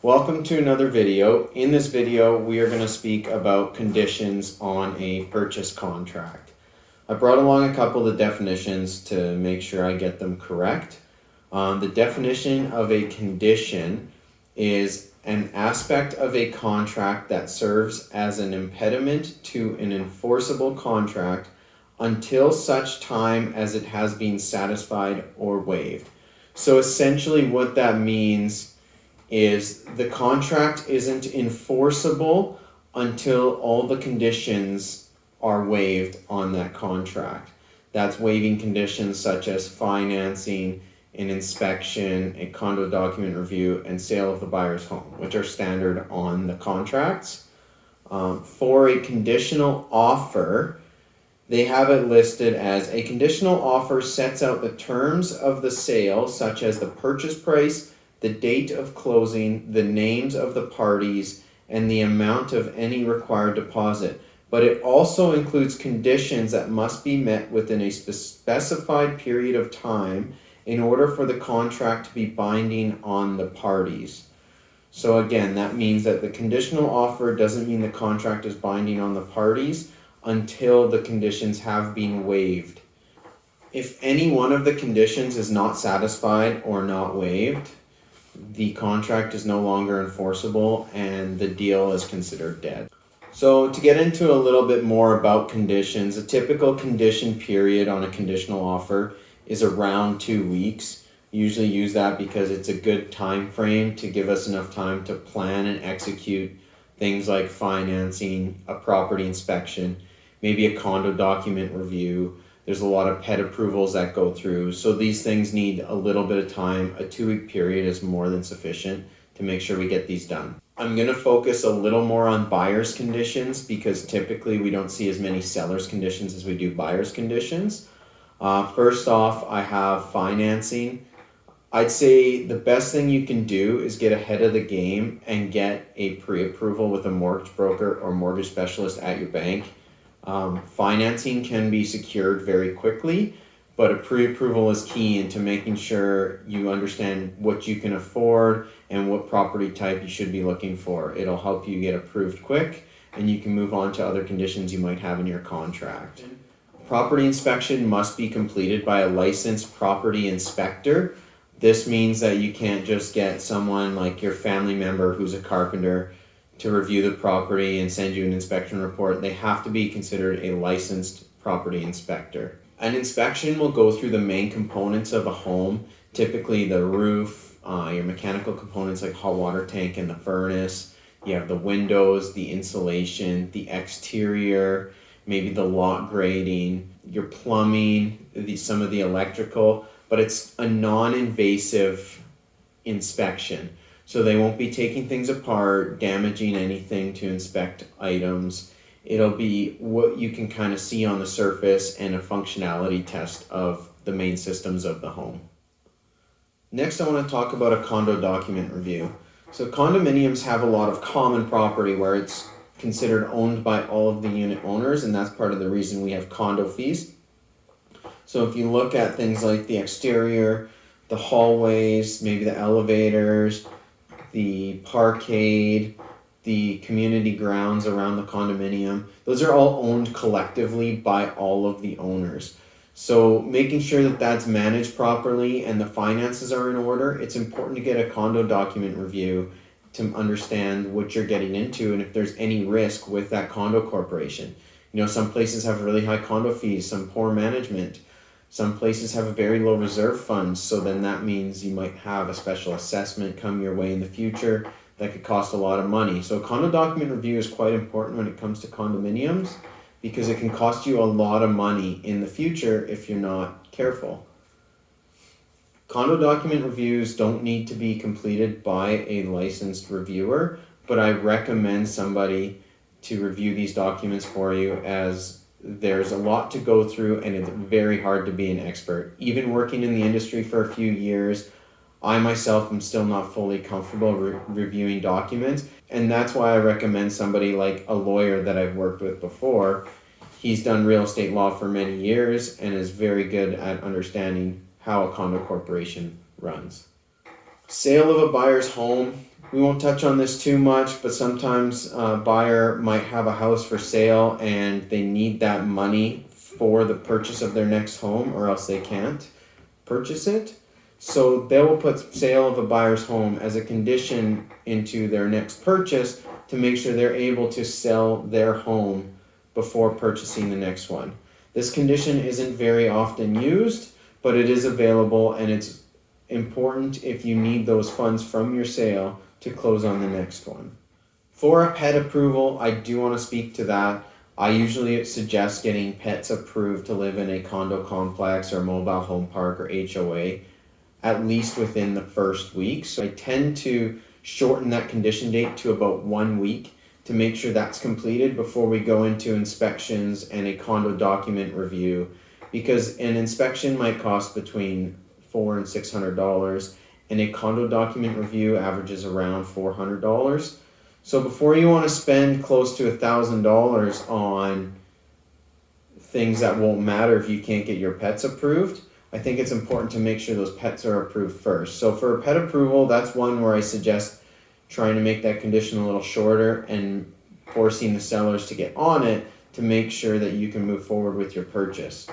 Welcome to another video. In this video, we are going to speak about conditions on a purchase contract. I brought along a couple of definitions to make sure I get them correct. The definition of a condition is an aspect of a contract that serves as an impediment to an enforceable contract until such time as it has been satisfied or waived. So essentially what that means is the contract isn't enforceable until all the conditions are waived on that contract. That's waiving conditions such as financing, an inspection, a condo document review, and sale of the buyer's home, which are standard on the contracts. For a conditional offer, they have it listed as a conditional offer sets out the terms of the sale, such as the purchase price, the date of closing, the names of the parties, and the amount of any required deposit. But it also includes conditions that must be met within a specified period of time in order for the contract to be binding on the parties. So again, that means that the conditional offer doesn't mean the contract is binding on the parties until the conditions have been waived. If any one of the conditions is not satisfied or not waived, the contract is no longer enforceable and the deal is considered dead. So to get into a little bit more about conditions, a typical condition period on a conditional offer is around 2 weeks. Usually use that because it's a good time frame to give us enough time to plan and execute things like financing, a property inspection, maybe a condo document review. There's a lot of pet approvals that go through. So these things need a little bit of time. A 2-week period is more than sufficient to make sure we get these done. I'm going to focus a little more on buyer's conditions because typically we don't see as many seller's conditions as we do buyer's conditions. First off, I have financing. I'd say the best thing you can do is get ahead of the game and get a pre-approval with a mortgage broker or mortgage specialist at your bank. Financing can be secured very quickly, but a pre-approval is key into making sure you understand what you can afford and what property type you should be looking for. It'll help you get approved quick and you can move on to other conditions you might have in your contract. Property inspection must be completed by a licensed property inspector. This means that you can't just get someone like your family member who's a carpenter to review the property and send you an inspection report. They have to be considered a licensed property inspector. An inspection will go through the main components of a home, typically the roof, your mechanical components like hot water tank and the furnace. You have the windows, the insulation, the exterior, maybe the lot grading, your plumbing, some of the electrical, but it's a non-invasive inspection. So they won't be taking things apart, damaging anything to inspect items. It'll be what you can kind of see on the surface and a functionality test of the main systems of the home. Next, I want to talk about a condo document review. So condominiums have a lot of common property where it's considered owned by all of the unit owners, and that's part of the reason we have condo fees. So if you look at things like the exterior, the hallways, maybe the elevators, the parkade, the community grounds around the condominium, those are all owned collectively by all of the owners. So making sure that that's managed properly and the finances are in order, it's important to get a condo document review to understand what you're getting into and if there's any risk with that condo corporation. You know, some places have really high condo fees, some poor management. Some places have a very low reserve funds, so then that means you might have a special assessment come your way in the future that could cost a lot of money. So a condo document review is quite important when it comes to condominiums because it can cost you a lot of money in the future if you're not careful. Condo document reviews don't need to be completed by a licensed reviewer, but I recommend somebody to review these documents for you as there's a lot to go through and it's very hard to be an expert. Even working in the industry for a few years, I myself am still not fully comfortable reviewing documents, and that's why I recommend somebody like a lawyer that I've worked with before. He's done real estate law for many years and is very good at understanding how a condo corporation runs. Sale of a buyer's home We won't touch on this too much, but sometimes a buyer might have a house for sale and they need that money for the purchase of their next home, or else they can't purchase it. So they will put sale of a buyer's home as a condition into their next purchase to make sure they're able to sell their home before purchasing the next one. This condition isn't very often used, but it is available, and it's important if you need those funds from your sale to close on the next one. For a pet approval, I do want to speak to that. I usually suggest getting pets approved to live in a condo complex or mobile home park or HOA at least within the first week. So I tend to shorten that condition date to about 1 week to make sure that's completed before we go into inspections and a condo document review, because an inspection might cost between $400 and $600, and a condo document review averages around $400. So before you want to spend close to $1,000 on things that won't matter if you can't get your pets approved, I think it's important to make sure those pets are approved first. So for a pet approval, that's one where I suggest trying to make that condition a little shorter and forcing the sellers to get on it to make sure that you can move forward with your purchase.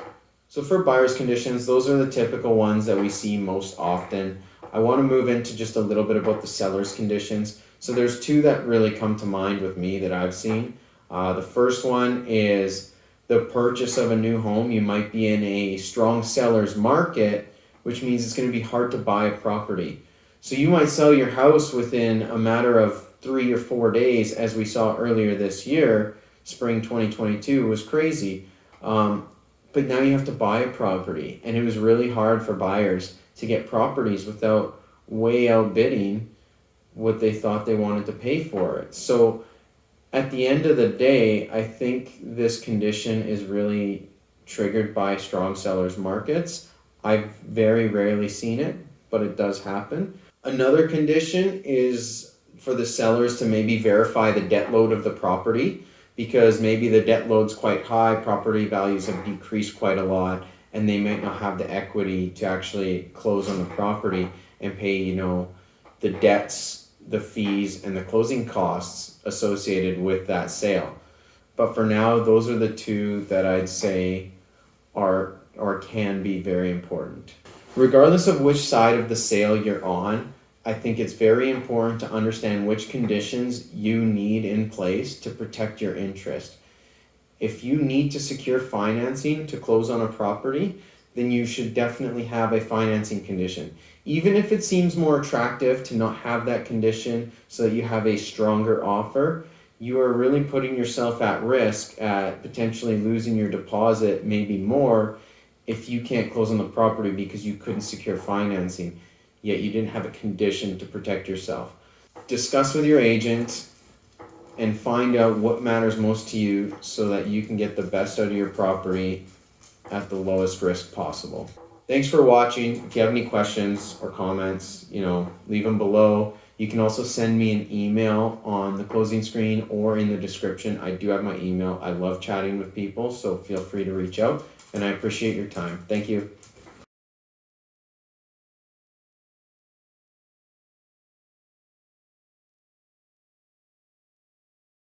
So for buyer's conditions, those are the typical ones that we see most often. I want to move into just a little bit about the seller's conditions. So there's two that really come to mind with me that I've seen. The first one is the purchase of a new home. You might be in a strong seller's market, which means it's going to be hard to buy a property. So you might sell your house within a matter of 3 or 4 days, as we saw earlier this year. Spring 2022 was crazy. But now you have to buy a property, and it was really hard for buyers to get properties without way outbidding what they thought they wanted to pay for it. So at the end of the day, I think this condition is really triggered by strong sellers markets. I've very rarely seen it, but it does happen. Another condition is for the sellers to maybe verify the debt load of the property, because maybe the debt load's quite high, property values have decreased quite a lot, and they might not have the equity to actually close on the property and pay, the debts, the fees, and the closing costs associated with that sale. But for now, those are the two that I'd say are or can be very important. Regardless of which side of the sale you're on, I think it's very important to understand which conditions you need in place to protect your interest. If you need to secure financing to close on a property, then you should definitely have a financing condition. Even if it seems more attractive to not have that condition so that you have a stronger offer, you are really putting yourself at risk at potentially losing your deposit, maybe more, if you can't close on the property because you couldn't secure financing, yet you didn't have a condition to protect yourself. Discuss with your agent and find out what matters most to you so that you can get the best out of your property at the lowest risk possible. Thanks for watching. If you have any questions or comments, leave them below. You can also send me an email on the closing screen or in the description. I do have my email. I love chatting with people, so feel free to reach out, and I appreciate your time. Thank you.